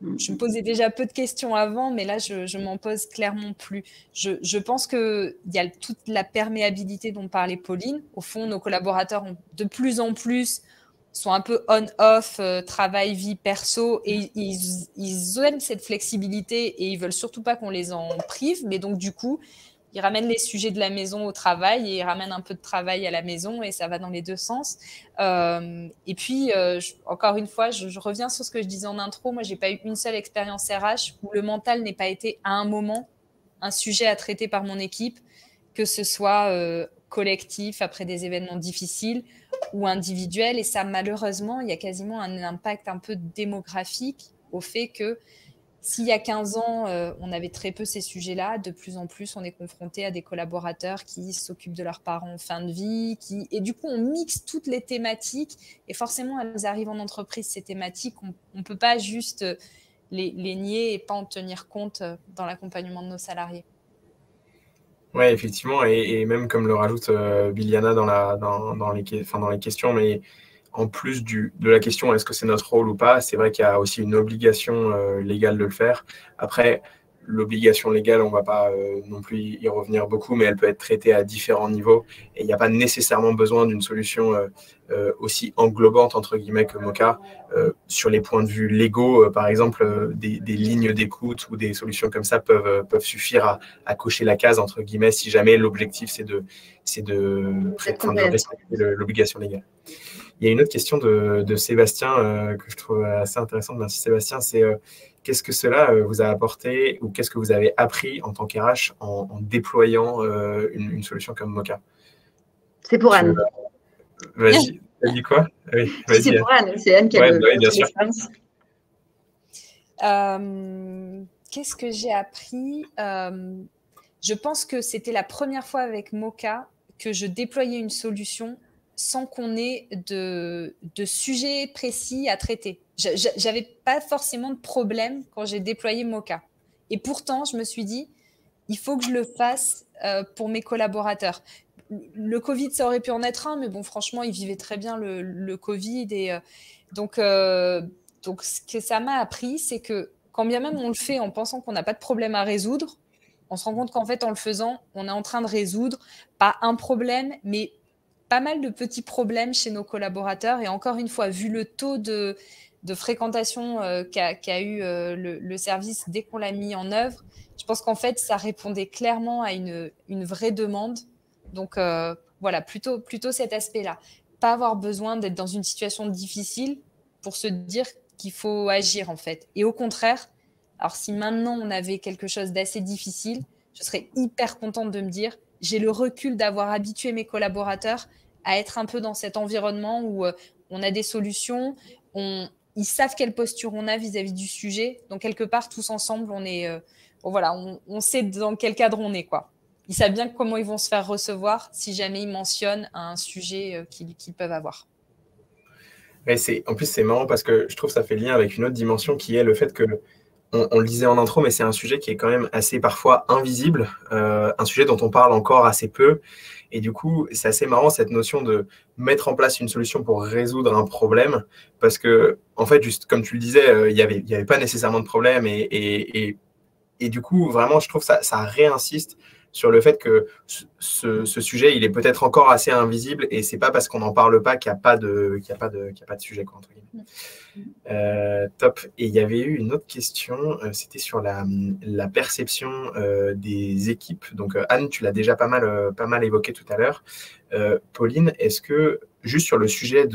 [SPEAKER 2] me posais déjà peu de questions avant, mais là, je m'en pose clairement plus. Je pense qu'il y a toute la perméabilité dont parlait Pauline. Au fond, nos collaborateurs ont de plus en plus sont un peu on-off, travail, vie perso, et ils aiment cette flexibilité et ils veulent surtout pas qu'on les en prive. Mais donc, du coup, ils ramènent les sujets de la maison au travail et ils ramènent un peu de travail à la maison et ça va dans les deux sens. Et puis, encore une fois, je reviens sur ce que je disais en intro. Moi, j'ai pas eu une seule expérience RH où le mental n'ait pas été à un moment un sujet à traiter par mon équipe, que ce soit collectif après des événements difficiles ou individuels. Et ça, malheureusement, il y a quasiment un impact un peu démographique au fait que s'il y a 15 ans, on avait très peu ces sujets-là, de plus en plus, on est confronté à des collaborateurs qui s'occupent de leurs parents en fin de vie. Et du coup, on mixe toutes les thématiques et forcément, elles arrivent en entreprise, ces thématiques. On ne peut pas juste les nier et pas en tenir compte dans l'accompagnement de nos salariés.
[SPEAKER 1] Oui, effectivement, et même comme le rajoute Biliana dans les questions, mais en plus de la question est-ce que c'est notre rôle ou pas, c'est vrai qu'il y a aussi une obligation légale de le faire. Après, l'obligation légale, on ne va pas non plus y revenir beaucoup, mais elle peut être traitée à différents niveaux et il n'y a pas nécessairement besoin d'une solution aussi englobante, entre guillemets, que Moka. Sur les points de vue légaux, par exemple, des lignes d'écoute ou des solutions comme ça peuvent suffire à cocher la case, entre guillemets, si jamais l'objectif, c'est de respecter l'obligation légale. Il y a une autre question de Sébastien que je trouve assez intéressante. Merci Sébastien. C'est qu'est-ce que cela vous a apporté ou qu'est-ce que vous avez appris en tant qu'RH en déployant une solution comme Moka?
[SPEAKER 3] C'est pour Anne.
[SPEAKER 1] Vas-y, t'as dit quoi? Oui, vas-y.
[SPEAKER 3] C'est pour Anne, c'est Anne qui a l'expérience.
[SPEAKER 2] Qu'est-ce que j'ai appris? Je pense que c'était la première fois avec Moka que je déployais une solution sans qu'on ait de sujets précis à traiter. J'avais pas forcément de problème quand j'ai déployé Mocha. Et pourtant, je me suis dit, il faut que je le fasse pour mes collaborateurs. Le Covid, ça aurait pu en être un, mais bon, franchement, ils vivaient très bien le Covid. Et donc, ce que ça m'a appris, c'est que quand bien même on le fait en pensant qu'on n'a pas de problème à résoudre, on se rend compte qu'en fait, en le faisant, on est en train de résoudre pas un problème, mais pas mal de petits problèmes chez nos collaborateurs. Et encore une fois, vu le taux de fréquentation qu'a eu le service dès qu'on l'a mis en œuvre, je pense qu'en fait, ça répondait clairement à une vraie demande. Donc, voilà, plutôt cet aspect-là. Pas avoir besoin d'être dans une situation difficile pour se dire qu'il faut agir, en fait. Et au contraire, alors si maintenant on avait quelque chose d'assez difficile, je serais hyper contente de me dire, j'ai le recul d'avoir habitué mes collaborateurs à être un peu dans cet environnement où on a des solutions, ils savent quelle posture on a vis-à-vis du sujet. Donc, quelque part, tous ensemble, on sait dans quel cadre on est, quoi. Ils savent bien comment ils vont se faire recevoir si jamais ils mentionnent un sujet qu'ils peuvent avoir.
[SPEAKER 1] Ouais, en plus, c'est marrant parce que je trouve que ça fait lien avec une autre dimension qui est le fait que, on le disait en intro, mais c'est un sujet qui est quand même assez parfois invisible, un sujet dont on parle encore assez peu. Et du coup, c'est assez marrant cette notion de mettre en place une solution pour résoudre un problème parce que, en fait, juste comme tu le disais, il y avait pas nécessairement de problème et du coup, vraiment, je trouve que ça réinsiste sur le fait que ce sujet, il est peut-être encore assez invisible et c'est pas parce qu'on n'en parle pas qu'il n'y a pas de sujet, quoi, entre guillemets. Top. Et il y avait eu une autre question, c'était sur la perception des équipes. Donc, Anne, tu l'as déjà pas mal évoqué tout à l'heure. Pauline, est-ce que, juste sur le sujet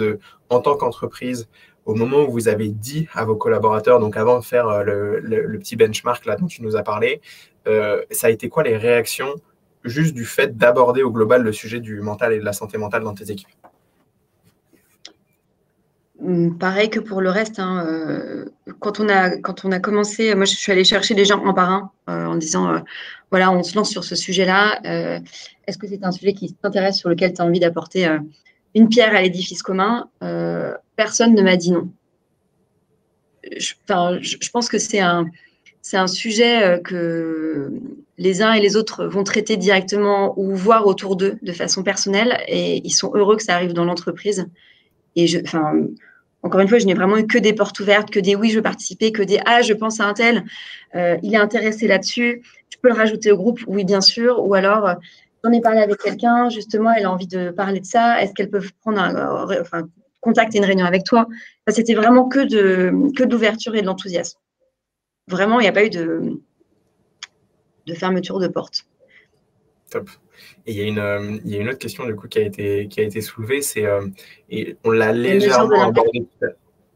[SPEAKER 1] en tant qu'entreprise, au moment où vous avez dit à vos collaborateurs, donc avant de faire le petit benchmark là dont tu nous as parlé, ça a été quoi les réactions juste du fait d'aborder au global le sujet du mental et de la santé mentale dans tes équipes?
[SPEAKER 3] Pareil que pour le reste, hein, quand on a commencé, moi je suis allée chercher les gens un par un en disant voilà, on se lance sur ce sujet-là. Est-ce que c'est un sujet qui t'intéresse, sur lequel tu as envie d'apporter une pierre à l'édifice commun? Personne ne m'a dit non. Je pense que c'est un sujet que les uns et les autres vont traiter directement ou voir autour d'eux de façon personnelle et ils sont heureux que ça arrive dans l'entreprise. Et encore une fois, je n'ai vraiment eu que des portes ouvertes, que des oui, je veux participer, que des ah, je pense à un tel, il est intéressé là-dessus, je peux le rajouter au groupe, oui, bien sûr. Ou alors, j'en ai parlé avec quelqu'un, justement, elle a envie de parler de ça, est-ce qu'elle peut prendre contact et une réunion avec toi? C'était vraiment que de l'ouverture et de l'enthousiasme. Vraiment, il n'y a pas eu de fermeture de porte.
[SPEAKER 1] Top. Et il y a une autre question du coup qui a été soulevée, c'est et on l'a légèrement abordé.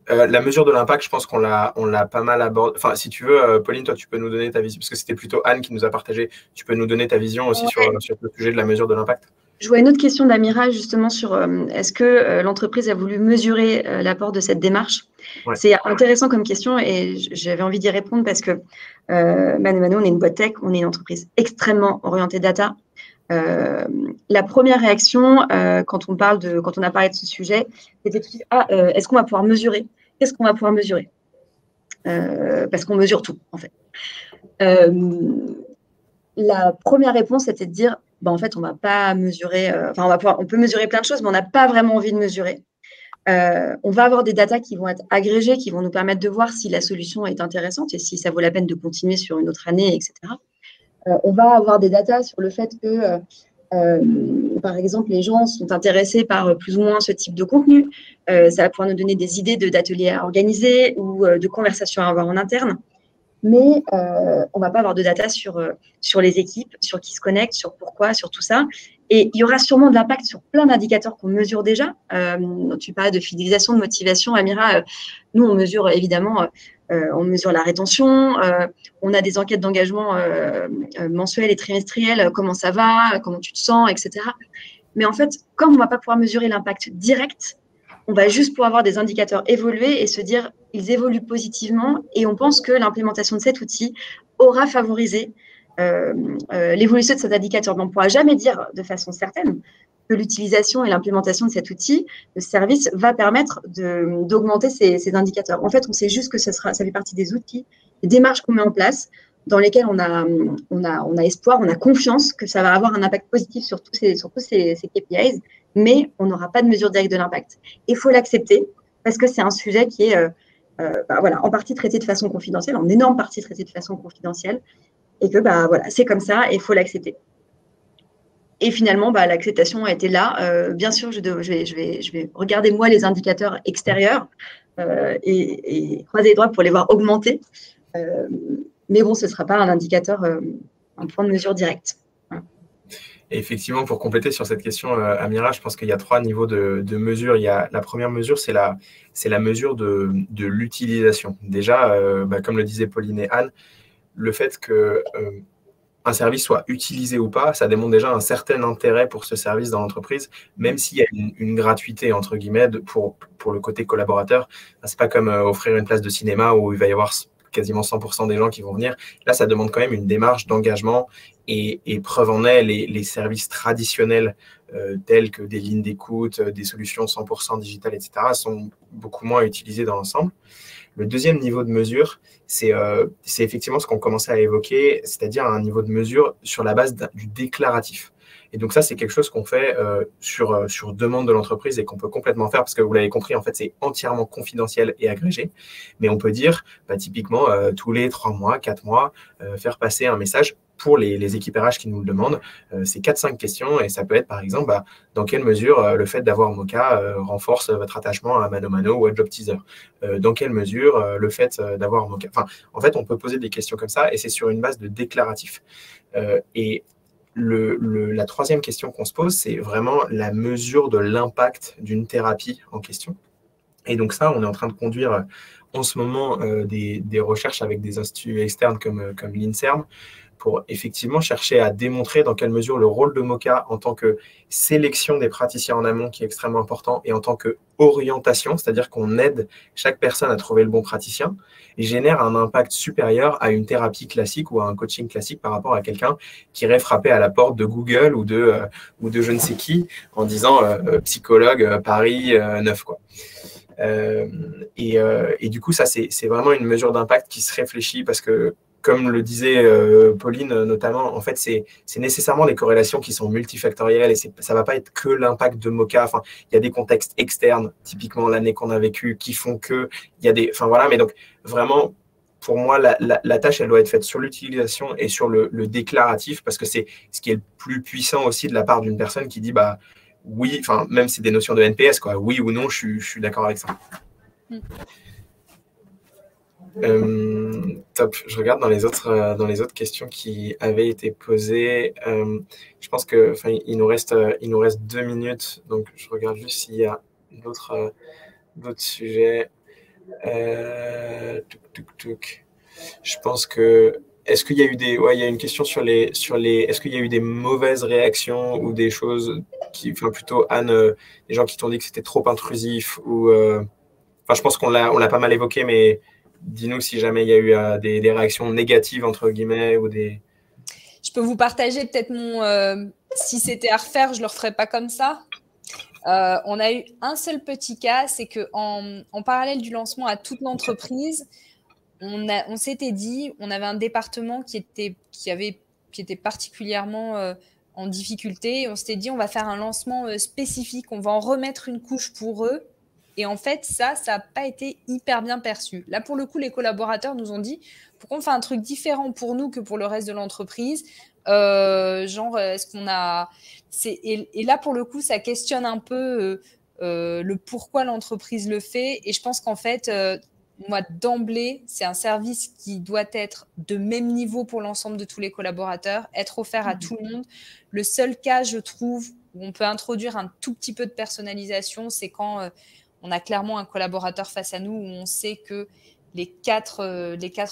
[SPEAKER 1] La mesure de l'impact, je pense qu'on l'a pas mal abordé. Enfin, si tu veux, Pauline, toi, tu peux nous donner ta vision, parce que c'était plutôt Anne qui nous a partagé. Tu peux nous donner ta vision aussi sur le sujet de la mesure de l'impact.
[SPEAKER 3] Je vois une autre question d'Amira justement sur est-ce que l'entreprise a voulu mesurer l'apport de cette démarche? Ouais. C'est intéressant comme question et j'avais envie d'y répondre parce que Mano, on est une boîte tech, on est une entreprise extrêmement orientée data. La première réaction quand on a parlé de ce sujet, c'était tout de suite est-ce qu'on va pouvoir mesurer? Qu'est-ce qu'on va pouvoir mesurer? Parce qu'on mesure tout en fait. La première réponse, c'était de dire en fait, on va pas mesurer, on peut mesurer plein de choses, mais on n'a pas vraiment envie de mesurer. On va avoir des datas qui vont être agrégées, qui vont nous permettre de voir si la solution est intéressante et si ça vaut la peine de continuer sur une autre année, etc. On va avoir des datas sur le fait que, par exemple, les gens sont intéressés par plus ou moins ce type de contenu. Ça va pouvoir nous donner des idées d'ateliers à organiser ou de conversations à avoir en interne. Mais on ne va pas avoir de data sur les équipes, sur qui se connectent, sur pourquoi, sur tout ça. Et il y aura sûrement de l'impact sur plein d'indicateurs qu'on mesure déjà. Tu parlais de fidélisation, de motivation, Amira. Nous, on mesure évidemment, on mesure la rétention. On a des enquêtes d'engagement mensuelles et trimestrielles. Comment ça va, comment tu te sens, etc. Mais en fait, comme on ne va pas pouvoir mesurer l'impact direct, on va juste pouvoir avoir des indicateurs évoluer et se dire ils évoluent positivement et on pense que l'implémentation de cet outil aura favorisé l'évolution de cet indicateur. Mais on ne pourra jamais dire de façon certaine que l'utilisation et l'implémentation de cet outil, de service, va permettre d'augmenter ces indicateurs. En fait, on sait juste que ça fait partie des outils, des démarches qu'on met en place, dans lesquelles on a espoir, on a confiance que ça va avoir un impact positif sur tous ces KPIs, mais on n'aura pas de mesure directe de l'impact. Il faut l'accepter, parce que c'est un sujet qui est en partie traité de façon confidentielle, en énorme partie traité de façon confidentielle, et que c'est comme ça et il faut l'accepter. Et finalement, l'acceptation a été là. Bien sûr, je vais regarder moi les indicateurs extérieurs et croiser les doigts pour les voir augmenter. Mais bon, ce ne sera pas un indicateur, un point de mesure direct.
[SPEAKER 1] Et effectivement, pour compléter sur cette question, Amira, je pense qu'il y a 3 niveaux de mesure. Il y a la première mesure, c'est la mesure de l'utilisation. Déjà, comme le disaient Pauline et Anne, le fait que un service soit utilisé ou pas, ça démontre déjà un certain intérêt pour ce service dans l'entreprise, même s'il y a une gratuité, entre guillemets, pour le côté collaborateur. C'est pas comme offrir une place de cinéma où il va y avoir quasiment 100% des gens qui vont venir. Là, ça demande quand même une démarche d'engagement et preuve en est, les services traditionnels tels que des lignes d'écoute, des solutions 100% digitales, etc., sont beaucoup moins utilisés dans l'ensemble. Le deuxième niveau de mesure, c'est effectivement ce qu'on commençait à évoquer, c'est-à-dire un niveau de mesure sur la base du déclaratif. Et donc ça, c'est quelque chose qu'on fait sur demande de l'entreprise et qu'on peut complètement faire parce que vous l'avez compris, en fait, c'est entièrement confidentiel et agrégé. Mais on peut dire, typiquement, tous les 3 mois, 4 mois, faire passer un message pour les équipes RH qui nous le demandent. C'est 4-5 questions et ça peut être, par exemple, dans quelle mesure le fait d'avoir Moka renforce votre attachement à ManoMano ou à JobTeaser. Dans quelle mesure le fait d'avoir Moka… Enfin, en fait, on peut poser des questions comme ça et c'est sur une base de déclaratif. Et la troisième question qu'on se pose, c'est vraiment la mesure de l'impact d'une thérapie en question. Et donc ça, on est en train de conduire en ce moment des recherches avec des instituts externes comme l'INSERM pour effectivement chercher à démontrer dans quelle mesure le rôle de Moka en tant que sélection des praticiens en amont, qui est extrêmement important, et en tant que orientation, c'est-à-dire qu'on aide chaque personne à trouver le bon praticien, et génère un impact supérieur à une thérapie classique ou à un coaching classique par rapport à quelqu'un qui irait frapper à la porte de Google ou de je ne sais qui en disant psychologue Paris 9, quoi. Et du coup, ça, c'est vraiment une mesure d'impact qui se réfléchit parce que, comme le disait Pauline notamment, en fait, c'est nécessairement des corrélations qui sont multifactorielles et ça ne va pas être que l'impact de Moka. Enfin, il y a des contextes externes, typiquement l'année qu'on a vécue, qui font que il y a des… Enfin, voilà, mais donc, vraiment, pour moi, la tâche, elle doit être faite sur l'utilisation et sur le déclaratif parce que c'est ce qui est le plus puissant aussi de la part d'une personne qui dit, oui, enfin, même c'est des notions de NPS, quoi. Oui ou non, je suis d'accord avec ça. Top. Je regarde dans les autres questions qui avaient été posées. Je pense que, il nous reste 2 minutes, donc je regarde juste s'il y a d'autres sujets. Je pense que… Est-ce qu'il y a eu des… Ouais, il y a une question sur les… Est-ce qu'il y a eu des mauvaises réactions ou des choses qui… Enfin, plutôt, Anne, des gens qui t'ont dit que c'était trop intrusif ou… Enfin, je pense qu'on l'a pas mal évoqué, mais dis-nous si jamais il y a eu des réactions négatives, entre guillemets, ou des…
[SPEAKER 2] Je peux vous partager peut-être si c'était à refaire, je ne le referais pas comme ça. On a eu un seul petit cas, c'est qu'en parallèle du lancement à toute l'entreprise, on s'était dit, on avait un département qui était particulièrement en difficulté. On s'était dit, on va faire un lancement spécifique, on va en remettre une couche pour eux. Et en fait, ça n'a pas été hyper bien perçu. Là, pour le coup, les collaborateurs nous ont dit, pourquoi on fait un truc différent pour nous que pour le reste de l'entreprise ? Est-ce qu'on a… Et là, pour le coup, ça questionne un peu le pourquoi l'entreprise le fait. Et je pense qu'en fait, moi, d'emblée, c'est un service qui doit être de même niveau pour l'ensemble de tous les collaborateurs, être offert à tout le monde. Le seul cas, je trouve, où on peut introduire un tout petit peu de personnalisation, c'est quand on a clairement un collaborateur face à nous où on sait que les quatre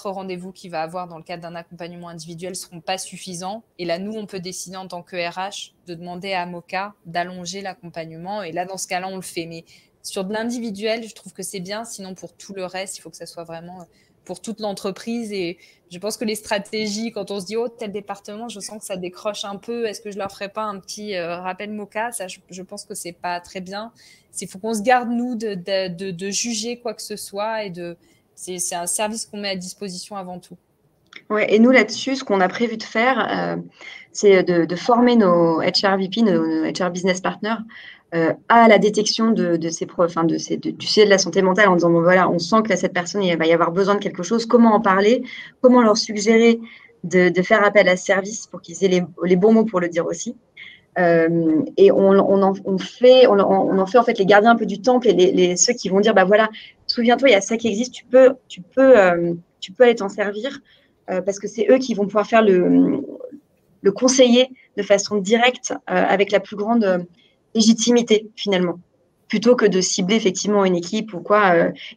[SPEAKER 2] rendez-vous qu'il va avoir dans le cadre d'un accompagnement individuel ne seront pas suffisants. Et là, nous, on peut décider en tant que RH de demander à Moka d'allonger l'accompagnement. Et là, dans ce cas-là, on le fait. Mais sur de l'individuel, je trouve que c'est bien. Sinon, pour tout le reste, il faut que ça soit vraiment pour toute l'entreprise. Et je pense que les stratégies, quand on se dit, oh, tel département, je sens que ça décroche un peu, est-ce que je leur ferai pas un petit rappel Moka? Ça, je pense que c'est pas très bien. Il faut qu'on se garde, nous, de juger quoi que ce soit. C'est un service qu'on met à disposition avant tout.
[SPEAKER 3] Ouais, et nous, là-dessus, ce qu'on a prévu de faire, c'est de former nos HRVP, nos HR Business Partners, à la détection du sujet de la santé mentale en disant, bon, voilà, on sent que cette personne, il va y avoir besoin de quelque chose, comment en parler, comment leur suggérer de faire appel à ce service pour qu'ils aient les bons mots pour le dire aussi. Et on en fait en fait les gardiens un peu du temple et ceux qui vont dire, bah voilà, souviens-toi, il y a ça qui existe, tu peux aller t'en servir parce que c'est eux qui vont pouvoir faire le conseiller de façon directe avec la plus grande légitimité finalement, plutôt que de cibler effectivement une équipe ou quoi.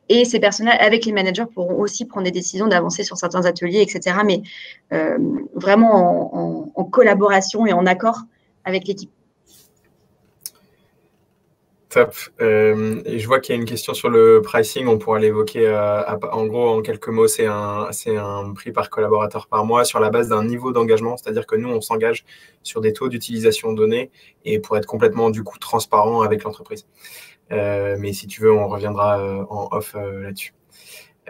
[SPEAKER 3] Et ces personnes-là, avec les managers, pourront aussi prendre des décisions d'avancer sur certains ateliers, etc. Mais vraiment en collaboration et en accord avec l'équipe.
[SPEAKER 1] Top. Et je vois qu'il y a une question sur le pricing, on pourra l'évoquer. En gros, en quelques mots, c'est un prix par collaborateur par mois sur la base d'un niveau d'engagement, c'est-à-dire que nous, on s'engage sur des taux d'utilisation donnés et pour être complètement, du coup, transparent avec l'entreprise. Mais si tu veux, on reviendra en off là-dessus.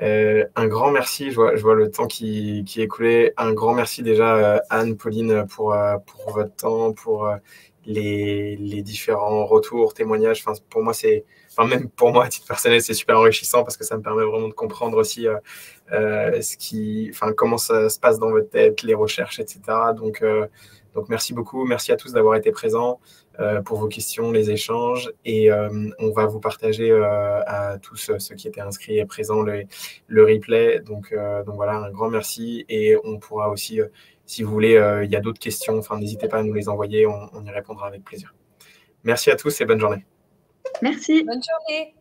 [SPEAKER 1] Un grand merci, je vois le temps qui est écoulé. Un grand merci déjà, Anne, Pauline, pour votre temps, pour les différents retours, témoignages. Enfin, pour moi, même pour moi, à titre personnel, c'est super enrichissant parce que ça me permet vraiment de comprendre aussi comment ça se passe dans votre tête, les recherches, etc. Donc, merci beaucoup. Merci à tous d'avoir été présents pour vos questions, les échanges. Et on va vous partager à tous ceux qui étaient inscrits et présents le replay. Donc voilà, un grand merci. Et on pourra aussi, si vous voulez, il y a d'autres questions, n'hésitez pas à nous les envoyer, on y répondra avec plaisir. Merci à tous et bonne journée.
[SPEAKER 3] Merci.
[SPEAKER 2] Bonne journée.